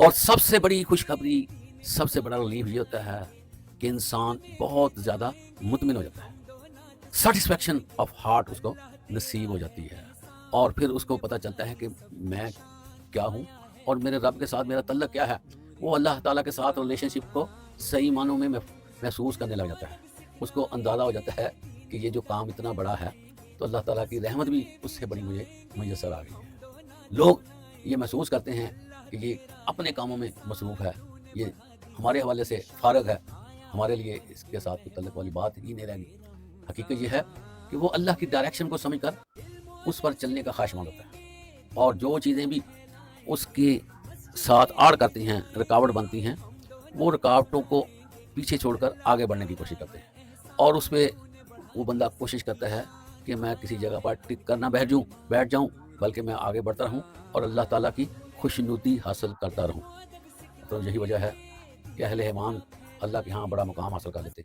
اور سب سے بڑی خوشخبری، سب سے بڑا ریلیف یہ ہوتا ہے کہ انسان بہت زیادہ مطمئن ہو جاتا ہے، سیٹسفیکشن آف ہارٹ اس کو نصیب ہو جاتی ہے، اور پھر اس کو پتہ چلتا ہے کہ میں کیا ہوں اور میرے رب کے ساتھ میرا تعلق کیا ہے۔ وہ اللہ تعالیٰ کے ساتھ ریلیشن شپ کو صحیح معنوں میں محسوس کرنے لگ جاتا ہے، اس کو اندازہ ہو جاتا ہے کہ یہ جو کام اتنا بڑا ہے تو اللہ تعالیٰ کی رحمت بھی اس سے بڑی مجھے میسر آ گئی ہے۔ لوگ یہ محسوس کرتے ہیں کہ یہ اپنے کاموں میں مصروف ہے، یہ ہمارے حوالے سے فارغ ہے، ہمارے لیے اس کے ساتھ کوئی تعلق والی بات ہی نہیں رہ گئی۔ حقیقت یہ ہے کہ وہ اللہ کی ڈائریکشن کو سمجھ کر اس پر چلنے کا خواہشمند ہوتا ہے، اور جو چیزیں بھی اس کے ساتھ آڑ کرتی ہیں، رکاوٹ بنتی ہیں، وہ رکاوٹوں کو پیچھے چھوڑ کر آگے بڑھنے کی کوشش کرتے ہیں، اور اس پہ وہ بندہ کوشش کرتا ہے کہ میں کسی جگہ پر ٹک کر نہ بیٹھ جاؤں بلکہ میں آگے بڑھتا رہوں اور اللہ تعالیٰ کی خوشنودی حاصل کرتا رہوں۔ تو یہی وجہ ہے کہ اہل ایمان اللہ کے ہاں بڑا مقام حاصل کر لیتے۔